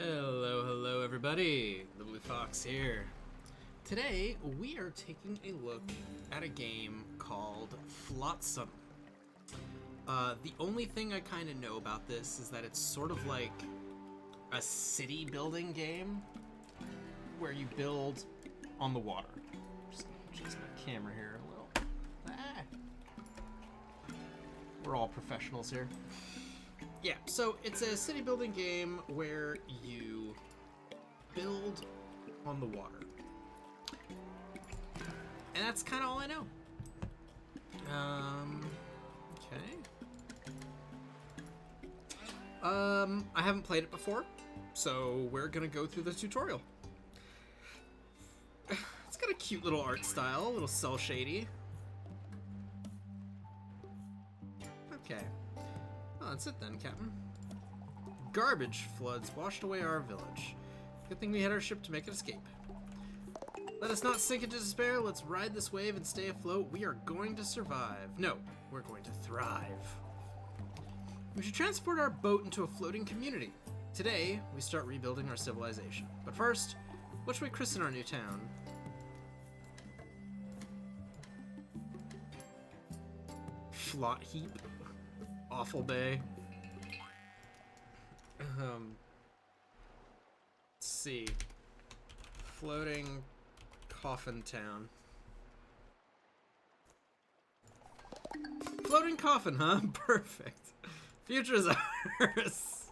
Hello everybody, the Blue Fox here. Today we are taking a look at a game called Flotsam. The only thing I kind of know about this is that it's sort of like a city building game where you build on the water. Just adjust my camera here a little. We're all professionals here. Yeah, so it's a city building game where you build on the water. And that's kind of all I know. Okay. I haven't played it before, so we're gonna go through the tutorial. It's got a cute little art style, a little cel shady. Okay. Oh, that's it then, Captain. Garbage floods washed away our village. Good thing we had our ship to make it escape. Let us not sink into despair. Let's ride this wave and stay afloat. We are going to survive. No, we're going to thrive. We should transport our boat into a floating community. Today, we start rebuilding our civilization. But first, what should we christen our new town? Flot Heap. Awful Bay. Let's see. Floating Coffin Town. Floating Coffin, huh? Perfect. Future is ours.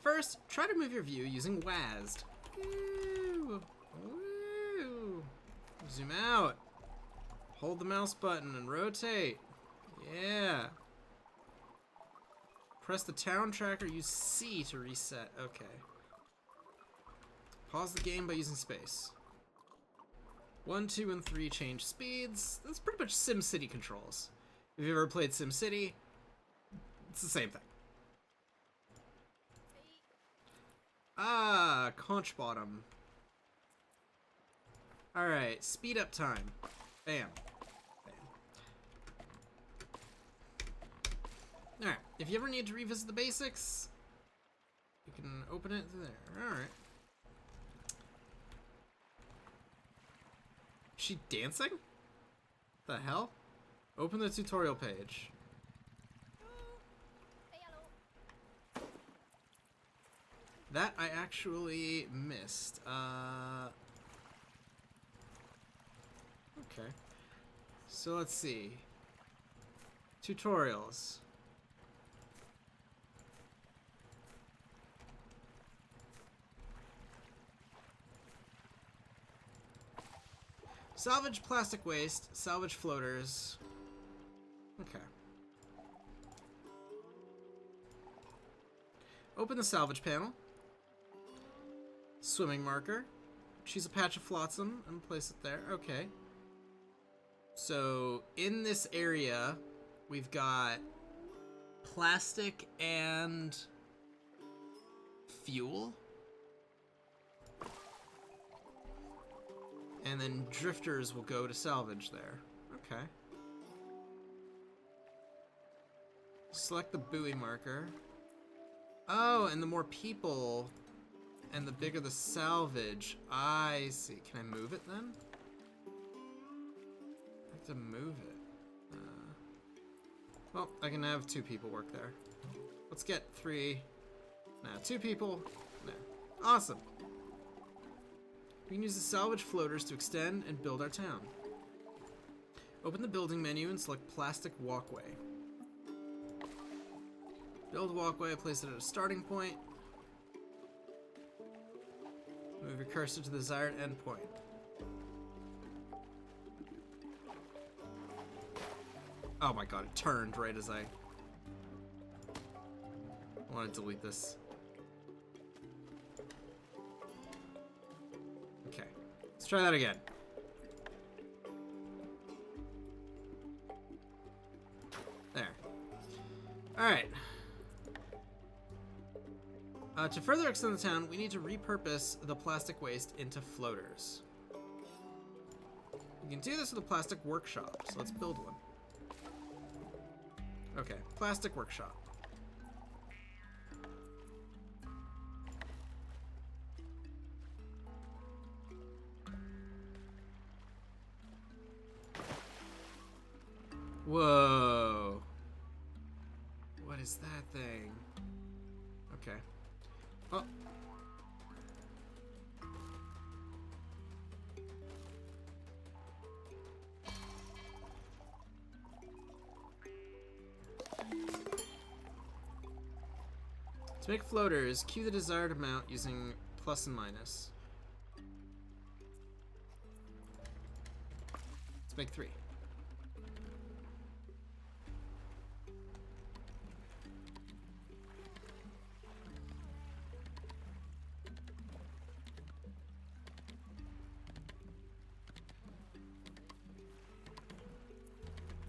First, try to move your view using WASD. Woo. Woo. Zoom out. Hold the mouse button and rotate. Yeah. Press the town tracker, use C to reset. Okay. Pause the game by using space. 1, 2, and 3 change speeds. That's pretty much SimCity controls. If you've ever played SimCity, it's the same thing. Ah, conch bottom. Alright, speed up time. Bam. Alright, if you ever need to revisit the basics, you can open it there. Alright. Is she dancing? The hell? Open the tutorial page. That I actually missed. Okay. So let's see. Tutorials. Salvage plastic waste, salvage floaters. Okay. Open the salvage panel. Swimming marker. Choose a patch of flotsam and place it there. Okay. So, in this area, we've got plastic and fuel. And then drifters will go to salvage there. Okay. Select the buoy marker. Oh, and the more people and the bigger the salvage. I see. Can I move it then? I have to move it. Well, I can have 2 people work there. Let's get 3. Nah, 2 people. Nah. Awesome. We can use the salvage floaters to extend and build our town. Open the building menu and select plastic walkway. Build walkway, place it at a starting point. Move your cursor to the desired endpoint. Oh my god, it turned right as I want to delete this. Okay, let's try that again. There. Alright. To further extend the town, we need to repurpose the plastic waste into floaters. We can do this with a plastic workshop, so let's build one. Okay, plastic workshop. Whoa. What is that thing? Okay. Oh. To make floaters, cue the desired amount using plus and minus. Let's make 3.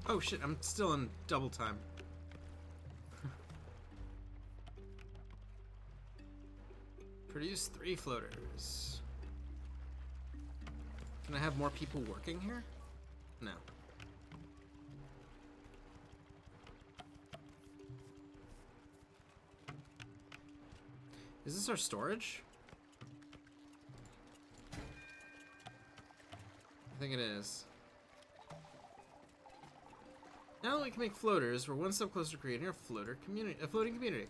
Oh shit, I'm still in double time. Produce 3 floaters. Can I have more people working here? No. Is this our storage? I think it is. Now that we can make floaters, we're one step closer to creating a floating community.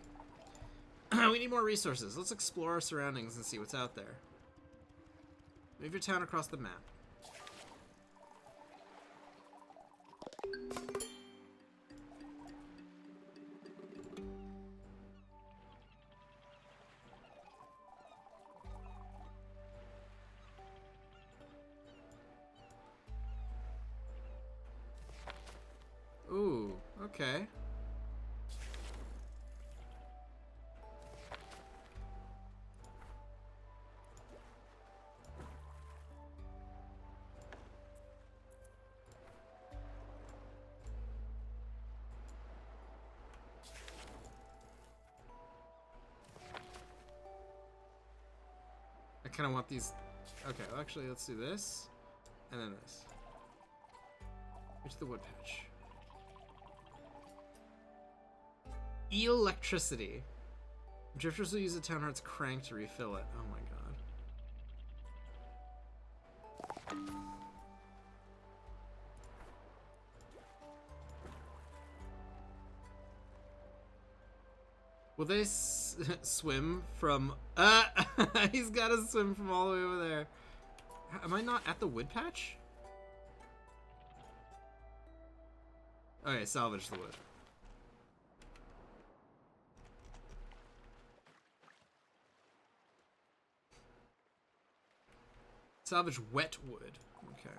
We need more resources. Let's explore our surroundings and see what's out there. Move your town across the map. Ooh, okay. I kind of want these. Okay, well, actually, let's do this, and then this. Reach the wood patch. Electricity. Drifters will use the town heart's crank to refill it. Oh my god. Will they swim from... he's gotta swim from all the way over there. Am I not at the wood patch? Okay, salvage the wood. Salvage wet wood. Okay.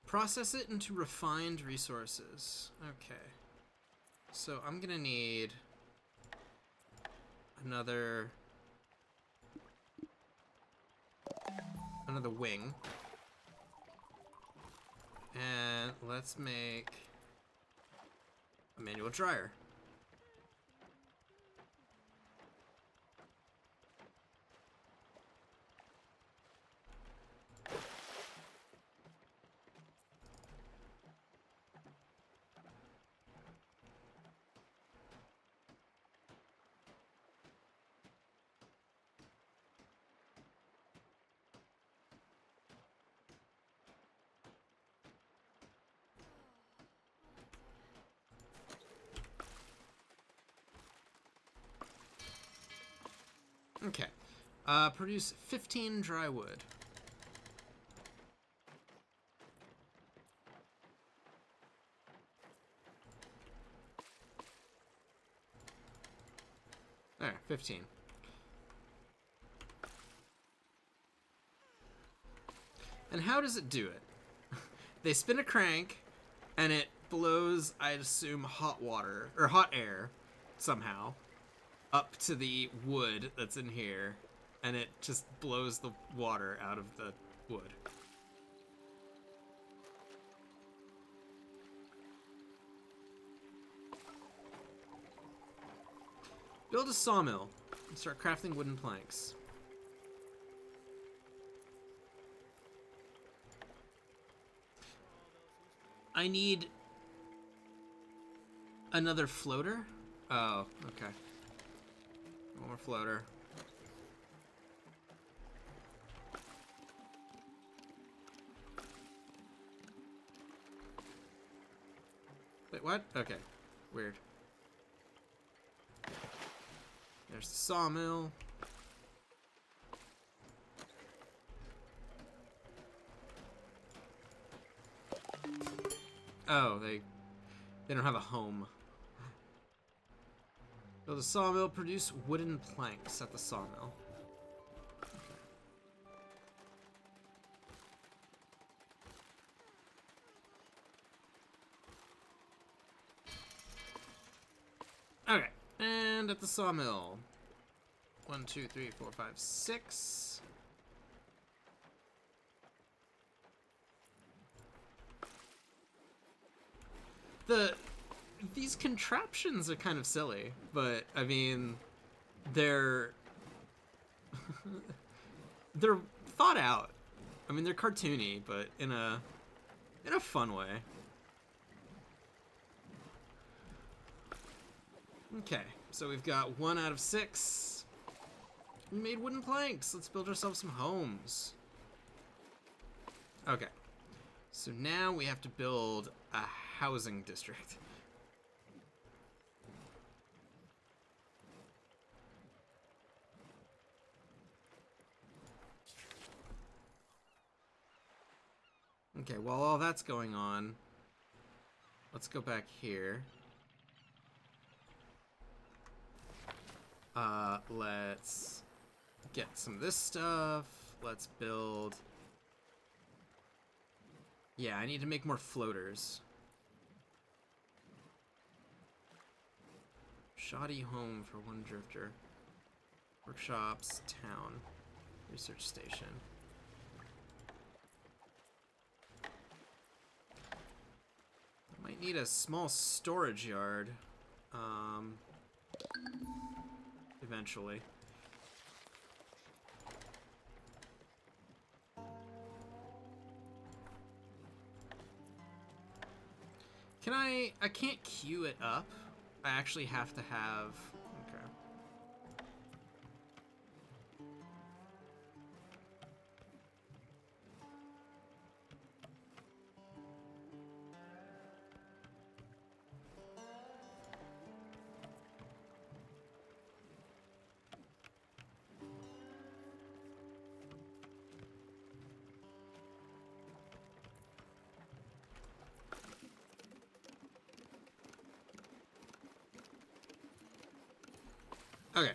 Process it into refined resources. Okay. So I'm gonna need another wing. And let's make a manual dryer. Okay. Produce 15 dry wood. There, 15. And how does it do it? They spin a crank, and it blows, I'd assume, hot water, or hot air, somehow, up to the wood that's in here, and it just blows the water out of the wood. Build a sawmill and start crafting wooden planks. I need another floater? Oh, okay. One more floater. Wait, what? Okay. Weird. There's the sawmill. Oh, they don't have a home. Build a sawmill, produce wooden planks at the sawmill. Okay, and at the sawmill. 1, 2, 3, 4, 5, 6. These contraptions are kind of silly, but I mean, they're they're thought out. I mean, they're cartoony, but in a fun way. Okay, so we've got 1 out of 6. We made wooden planks. Let's build ourselves some homes. Okay, so now we have to build a housing district. Okay, while all that's going on, let's go back here. Let's get some of this stuff. Let's build... Yeah, I need to make more floaters. Shoddy home for 1 drifter. Workshops, town, research station. Might need a small storage yard. Eventually. I can't queue it up. I actually have to have... Okay. Okay,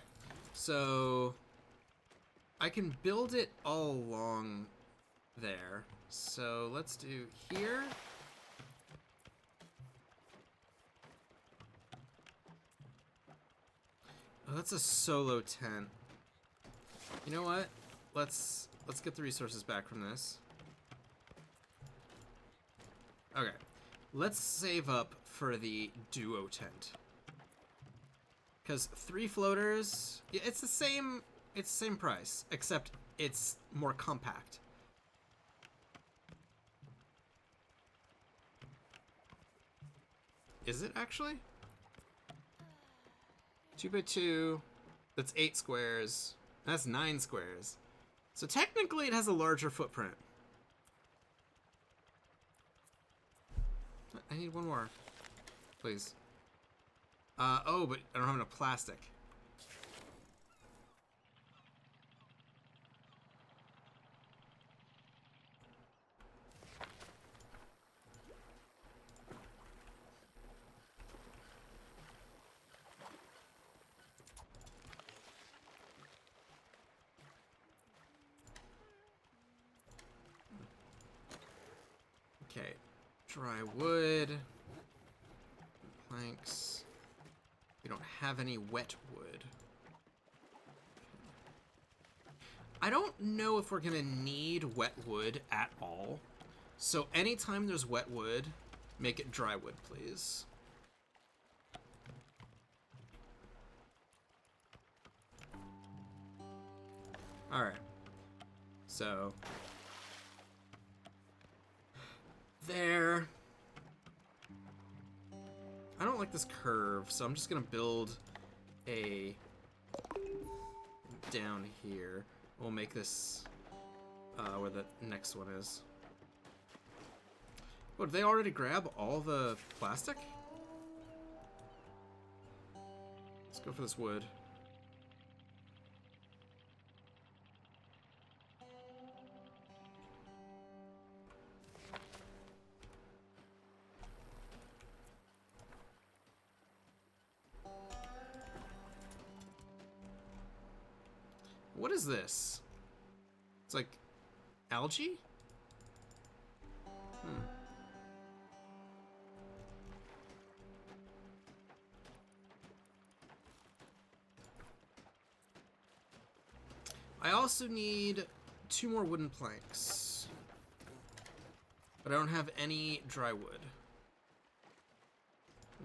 so I can build it all along there. So let's do here. Oh, that's a solo tent. You know what? Let's get the resources back from this. Okay, let's save up for the duo tent. Because 3 floaters, it's the same price, except it's more compact. Is it actually? 2 by 2, that's 8 squares, that's 9 squares. So technically it has a larger footprint. I need 1 more, please. Oh, but I don't have enough plastic. Okay, dry wood, planks. We don't have any wet wood. I don't know if we're gonna need wet wood at all. So anytime there's wet wood, make it dry wood, please. Alright. So there. I don't like this curve, so I'm just gonna build a down here. We'll make this where the next one is. Oh, did they already grab all the plastic? Go for this wood. What is this? It's like algae? I also need 2 more wooden planks. But I don't have any dry wood.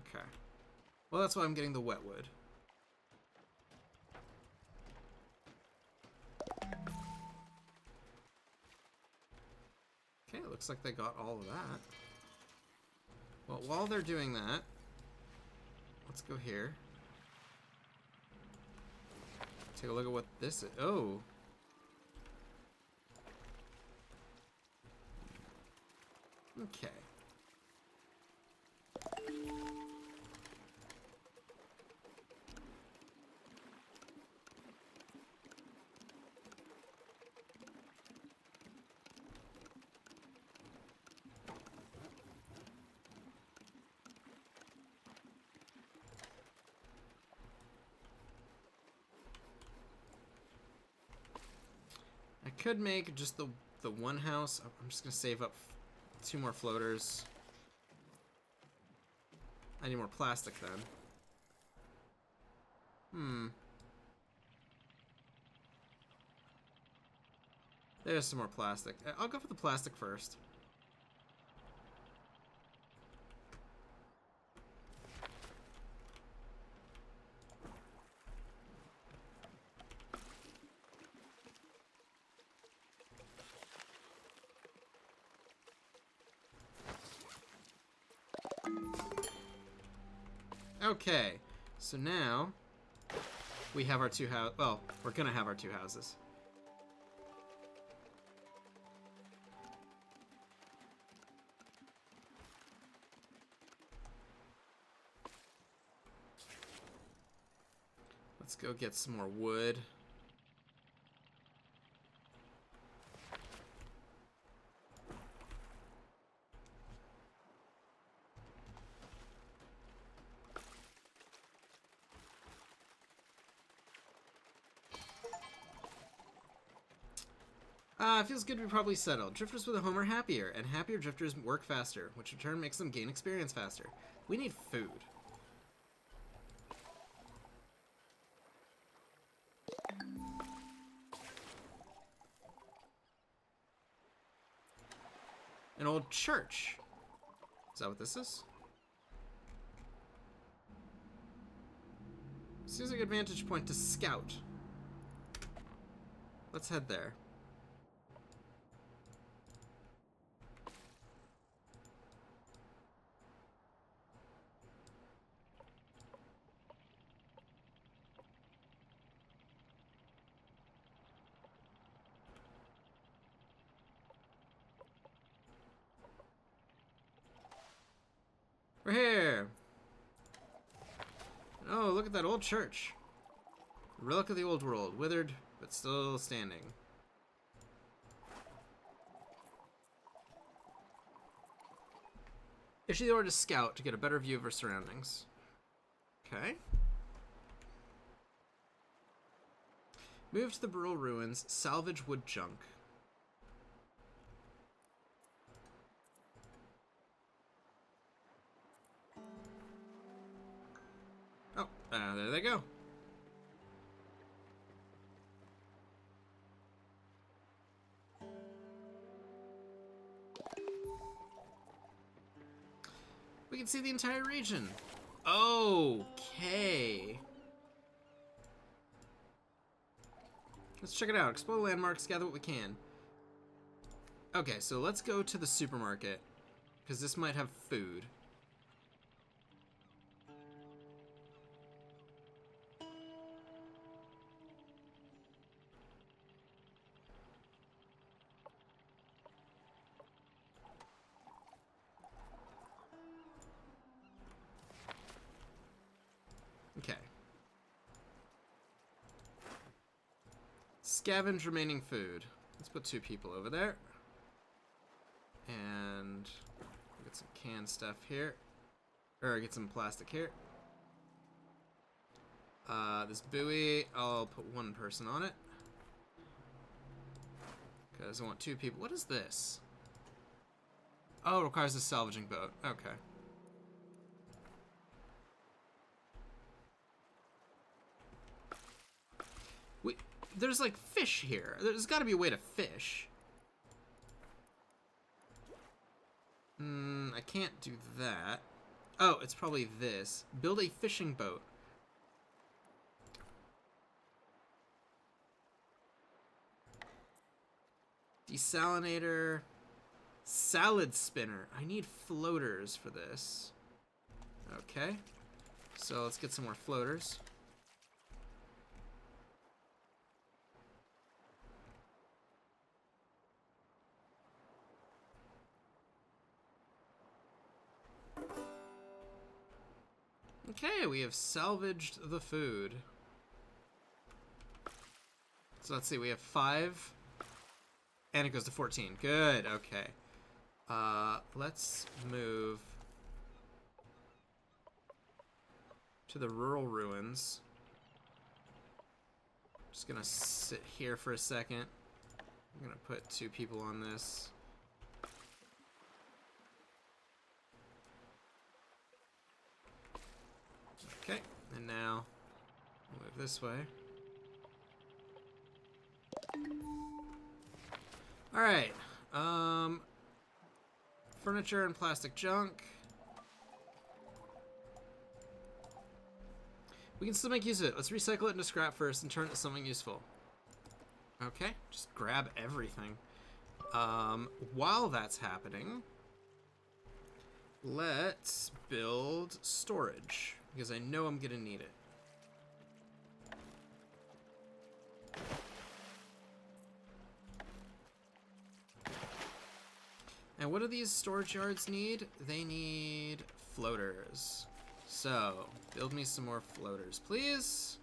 Okay. Well, that's why I'm getting the wet wood. Okay, it looks like they got all of that. Well, while they're doing that, let's go here. Take a look at what this is. Oh. Okay. I could make just the one house. I'm just gonna save up 2 more floaters. I need more plastic then. There's some more plastic. I'll go for the plastic first. Okay, so now we have our 2 houses. Well, we're gonna have our 2 houses. Let's go get some more wood. It feels good to be properly settled. Drifters with a home are happier, and happier drifters work faster, which in turn makes them gain experience faster. We need food. An old church. Is that what this is? Seems like a vantage point to scout. Let's head there. We're here! Oh, look at that old church. A relic of the old world, withered, but still standing. Issue the order to scout to get a better view of our surroundings. Okay. Move to the rural ruins, salvage wood junk. Oh, there they go. We can see the entire region. Okay. Let's check it out. Explore the landmarks, gather what we can. Okay, so let's go to the supermarket, because this might have food. Okay. Scavenge remaining food. Let's put 2 people over there. And get some canned stuff here. Or get some plastic here. This buoy, I'll put 1 person on it. Because I want 2 people. What is this? Oh, it requires a salvaging boat. Okay. There's like fish here. There's got to be a way to fish. I can't do that. Oh, it's probably this. Build a fishing boat. Desalinator. Salad spinner. I need floaters for this. Okay. So let's get some more floaters. Okay, we have salvaged the food. So let's see, we have 5. And it goes to 14. Good, okay. Let's move to the rural ruins. Just gonna sit here for a second. I'm gonna put 2 people on this. Okay, and now move this way. Alright, furniture and plastic junk. We can still make use of it. Let's recycle it into scrap first and turn it into something useful. Okay, just grab everything. While that's happening, let's build storage, because I know I'm gonna need it. And what do these storage yards need? They need floaters. So, build me some more floaters, please.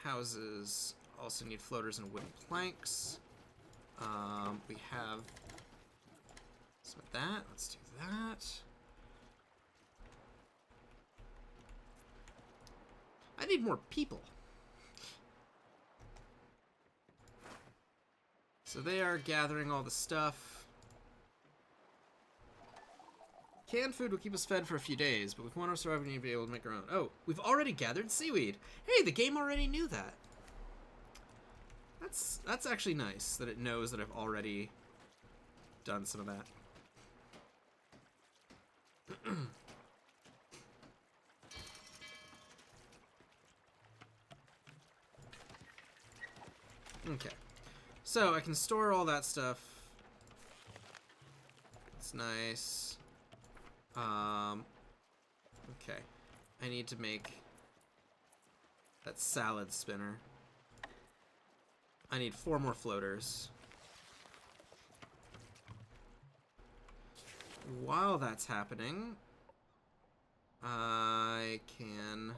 Houses also need floaters and wooden planks. We have some of that. Let's do that. I need more people. So they are gathering all the stuff. Canned food will keep us fed for a few days, but if we want to survive, we need to be able to make our own. Oh, we've already gathered seaweed. Hey, the game already knew that. That's actually nice that it knows that I've already done some of that. Okay. So I can store all that stuff. It's nice. Okay. I need to make that salad spinner. I need 4 more floaters. While that's happening, I can...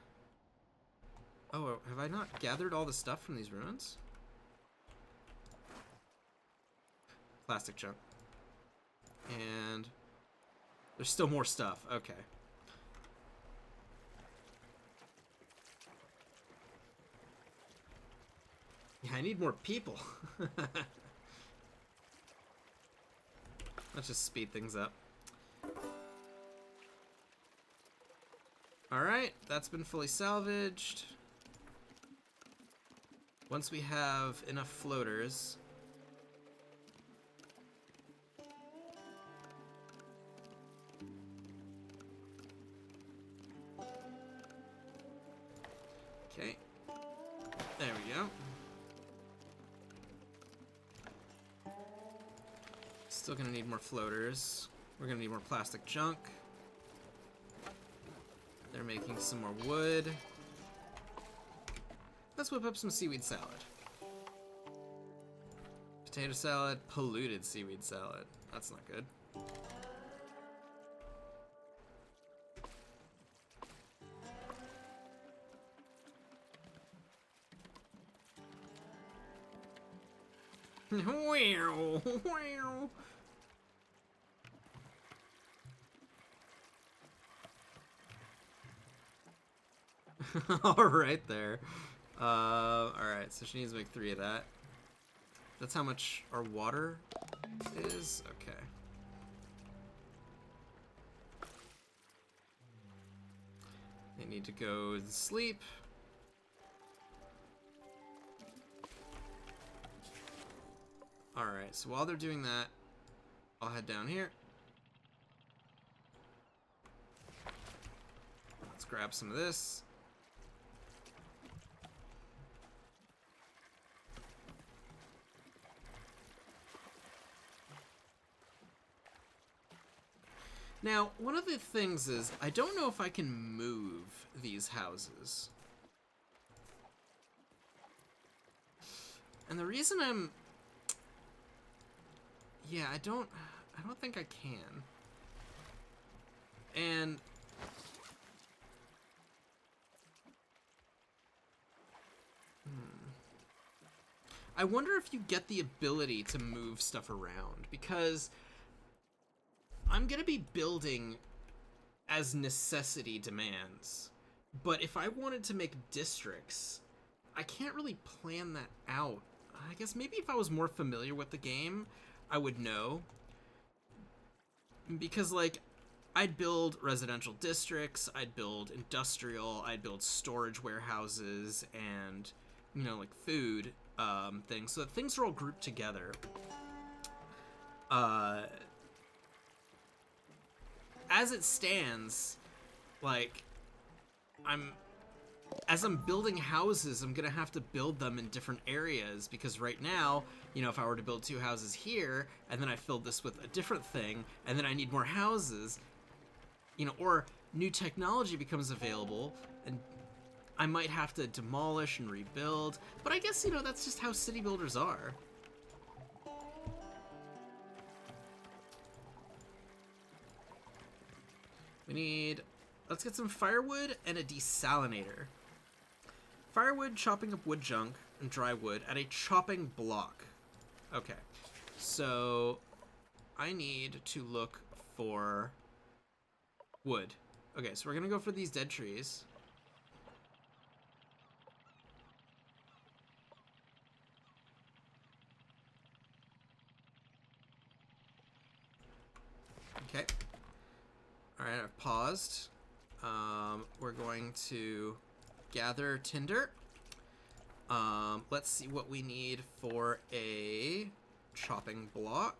Oh, have I not gathered all the stuff from these ruins? Plastic junk. And there's still more stuff. Okay. Yeah, I need more people. Let's just speed things up. Alright, that's been fully salvaged. Once we have enough floaters... Okay. There we go. Still gonna need more floaters. We're gonna need more plastic junk. They're making some more wood. Let's whip up some seaweed salad. Potato salad, polluted seaweed salad. That's not good. Wow, wow. All right there. All right, so she needs to make 3 of that. That's how much our water is? Okay. They need to go to sleep. Alright, so while they're doing that, I'll head down here. Let's grab some of this. Now, one of the things is, I don't know if I can move these houses. And the reason I'm... Yeah, I don't think I can. And... I wonder if you get the ability to move stuff around, because... I'm gonna be building as necessity demands, but if I wanted to make districts, I can't really plan that out. I guess maybe if I was more familiar with the game, I would know. Because, like, I'd build residential districts, I'd build industrial, I'd build storage warehouses, and, you know, like, food things. So things are all grouped together. As it stands, like, as I'm building houses, I'm gonna have to build them in different areas, because right now, you know, if I were to build 2 houses here, and then I filled this with a different thing, and then I need more houses, you know, or new technology becomes available, and I might have to demolish and rebuild, but I guess, you know, that's just how city builders are. We need, let's get some firewood and a desalinator. Firewood, chopping up wood junk, and dry wood at a chopping block. Okay, so I need to look for wood. Okay, so we're gonna go for these dead trees. Okay. Alright, I've paused. We're going to gather tinder. Let's see what we need for a chopping block.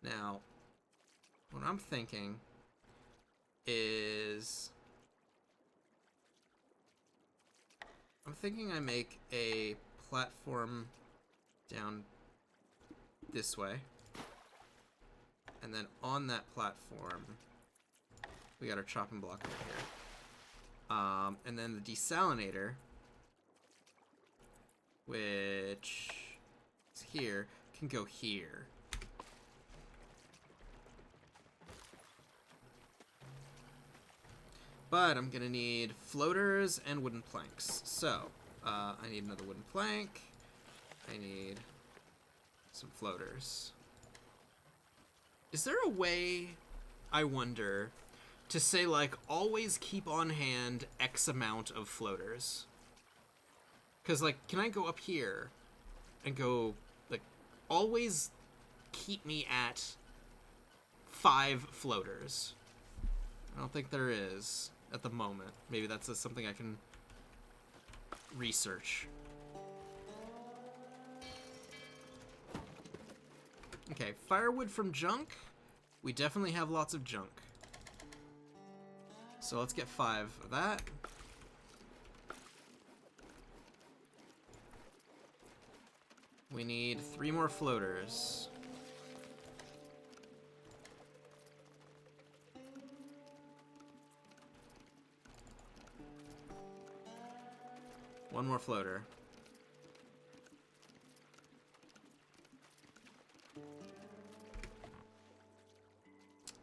Now, what I'm thinking is... I make a platform down this way. And then on that platform, we got our chopping block over here. And then the desalinator, which is here, can go here. But I'm gonna need floaters and wooden planks. So, I need another wooden plank. I need some floaters. Is there a way, I wonder, to say, like, always keep on hand X amount of floaters? Because, like, can I go up here and go, like, always keep me at 5 floaters? I don't think there is at the moment. Maybe that's something I can research. Okay, firewood from junk. We definitely have lots of junk. So let's get 5 of that. We need 3 more floaters. One more floater.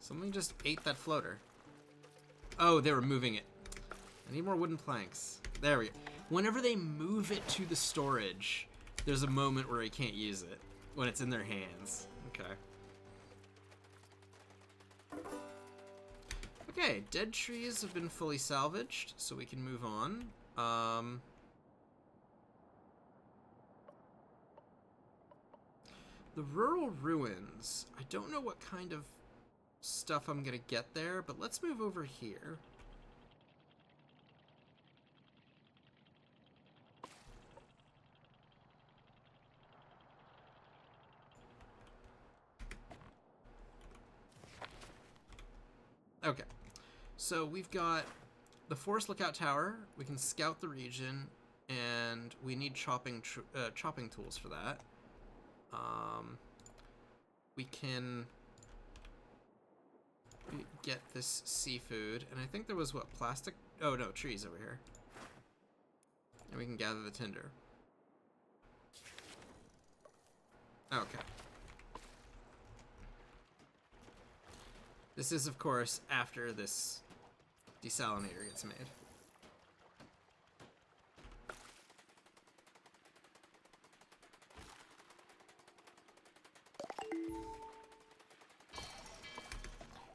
Something just ate that floater. Oh, they were moving it. I need more wooden planks. There we go. Whenever they move it to the storage, there's a moment where he can't use it when it's in their hands. Okay. Okay, dead trees have been fully salvaged, so we can move on. The rural ruins. I don't know what kind of stuff I'm gonna get there, but let's move over here. Okay, so we've got the Forest Lookout Tower. We can scout the region, and we need chopping tools for that. We can get this seafood, and I think there was, what, plastic? Oh no, trees over here. And we can gather the tinder. Okay. This is, of course, after this desalinator gets made.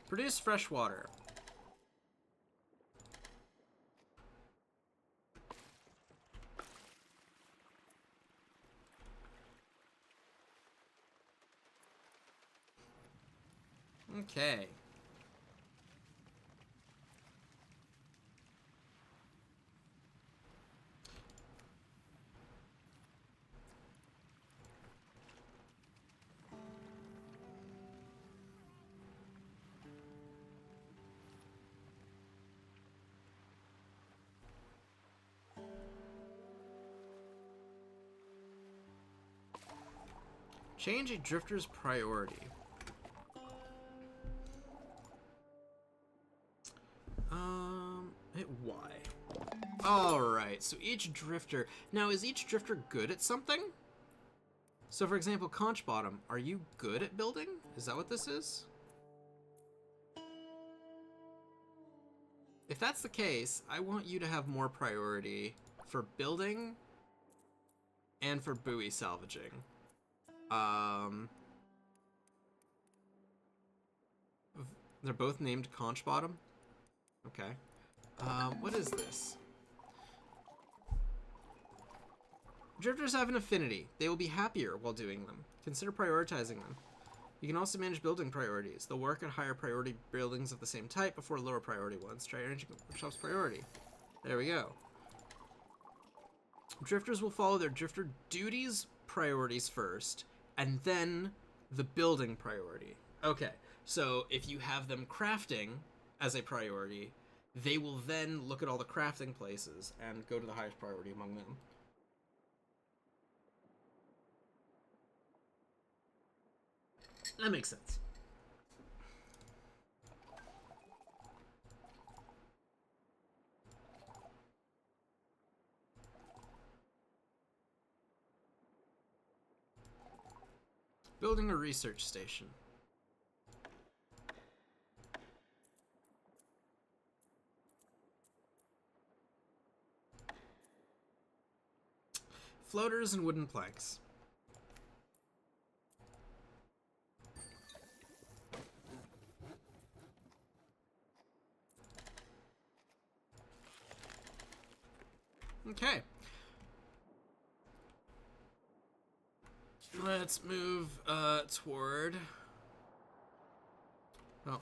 Produce fresh water. Okay. Change a drifter's priority. Hit Y. Alright, so each drifter... Now, is each drifter good at something? So, for example, Conch Bottom, are you good at building? Is that what this is? If that's the case, I want you to have more priority for building and for buoy salvaging. They're both named Conch Bottom. Okay. What is this? Drifters have an affinity. They will be happier while doing them. Consider prioritizing them. You can also manage building priorities. They'll work at higher priority buildings of the same type before lower priority ones. Try arranging workshop's priority. There we go. Drifters will follow their drifter duties priorities first, and then the building priority. Okay, so if you have them crafting as a priority, they will then look at all the crafting places and go to the highest priority among them. That makes sense. Building a research station. Floaters and wooden planks. Okay. Let's move toward... Oh.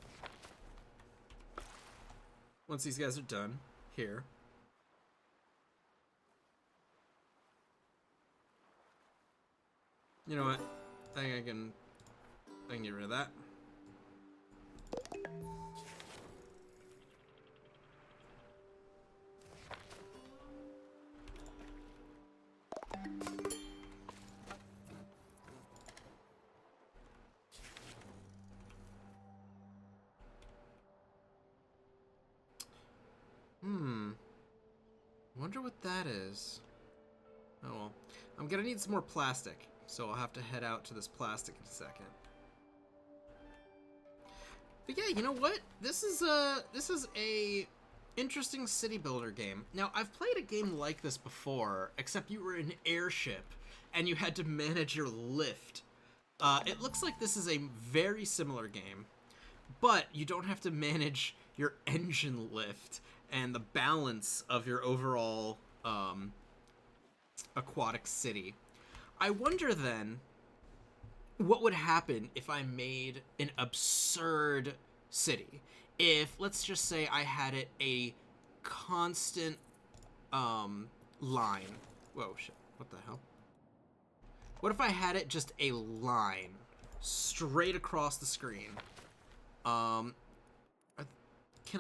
Once these guys are done, here. You know what? I think I can get rid of that. Wonder what that is. Oh well. I'm gonna need some more plastic, so I'll have to head out to this plastic in a second. But yeah, you know what? This is a interesting city builder game. Now, I've played a game like this before, except you were in an airship, and you had to manage your lift. It looks like this is a very similar game, but you don't have to manage your engine lift and the balance of your overall aquatic city. I wonder then what would happen if I made an absurd city. If, let's just say, I had it a constant line. Whoa, shit. What the hell? What if I had it just a line straight across the screen? Can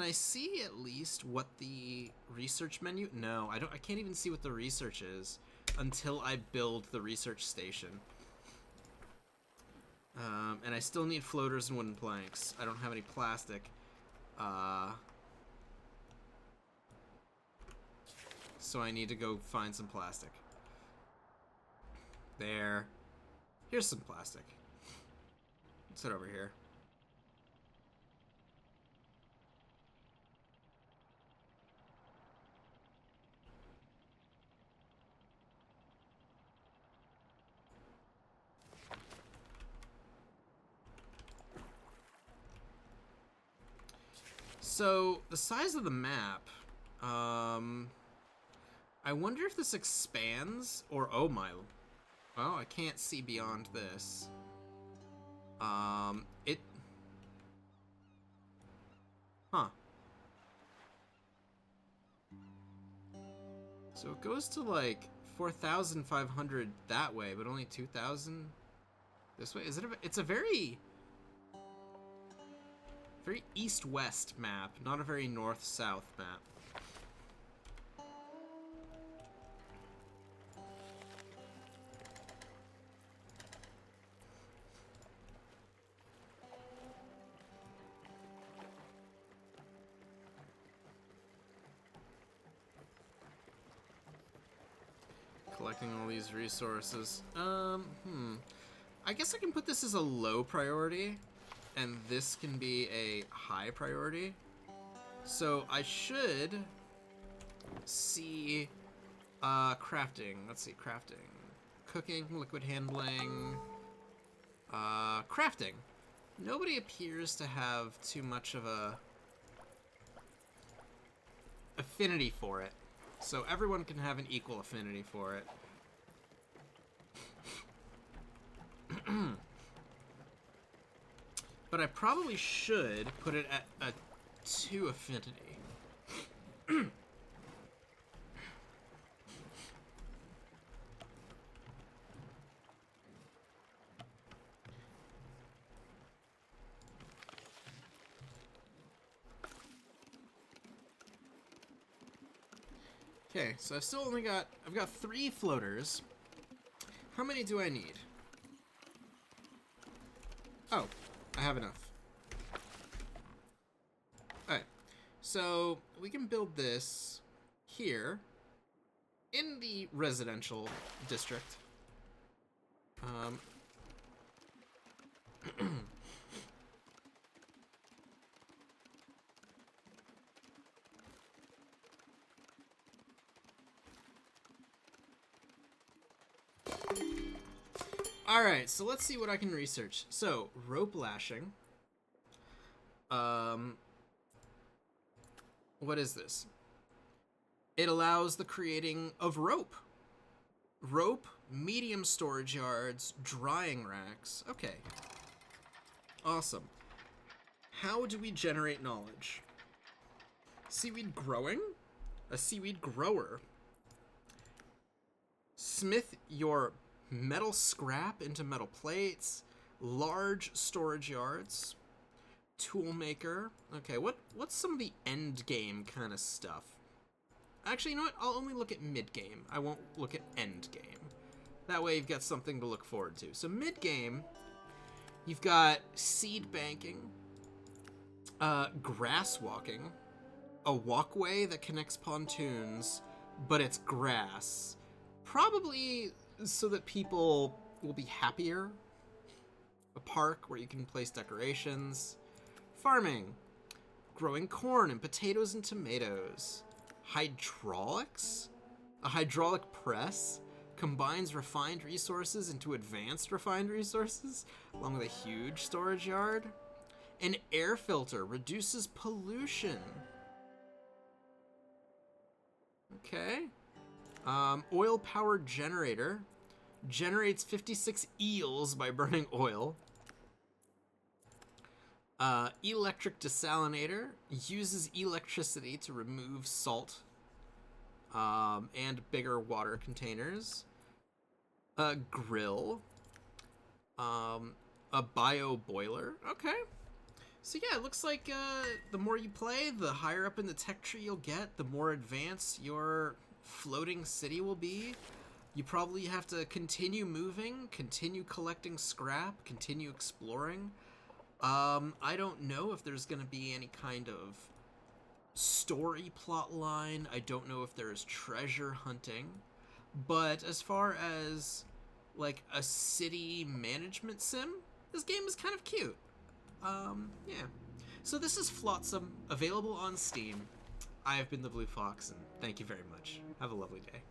I see at least what the research menu? No, I can't even see what the research is until I build the research station. And I still need floaters and wooden planks. I don't have any plastic. So I need to go find some plastic. There. Here's some plastic. Let's head over here. So, the size of the map, I wonder if this expands, or, oh my, well, I can't see beyond this. Huh. So it goes to like 4,500 that way, but only 2,000 this way. It's a very east-west map, not a very north-south map. Collecting all these resources. I guess I can put this as a low priority, and this can be a high priority. So I should see crafting. Let's see, crafting. Cooking, liquid handling, crafting. Nobody appears to have too much of a affinity for it. So everyone can have an equal affinity for it. But I probably should put it at a 2 affinity. Okay, so I've got 3 floaters. How many do I need? Oh, I have enough. Alright, so we can build this here in the residential district. Alright, so let's see what I can research. So, rope lashing. What is this? It allows the creating of rope. Rope, medium storage yards, drying racks. Okay. Awesome. How do we generate knowledge? Seaweed growing? A seaweed grower. Smith your metal scrap into metal plates, large storage yards, tool maker. Okay, what's some of the end game kind of stuff? Actually, you know what? I'll only look at mid game. I won't look at end game. That way you've got something to look forward to. So mid game, you've got seed banking, grass walking, a walkway that connects pontoons, but it's grass. Probably so that people will be happier. A park where you can place decorations. Farming. Growing corn and potatoes and tomatoes. Hydraulics? A hydraulic press? combines refined resources into advanced refined resources, along with a huge storage yard. An air filter reduces pollution. Okay. Oil-powered generator generates 56 eels by burning oil. Electric desalinator uses electricity to remove salt and bigger water containers. A grill. A bio boiler. Okay. So yeah, it looks like the more you play, the higher up in the tech tree you'll get, the more advanced your floating city will be. You probably have to continue moving, continue collecting scrap, continue exploring. I don't know if there's going to be any kind of story plot line. I don't know if there's treasure hunting. But as far as like a city management sim, this game is kind of cute. Yeah. So this is Flotsam, available on Steam. I have been the Blue Fox, and thank you very much. Have a lovely day.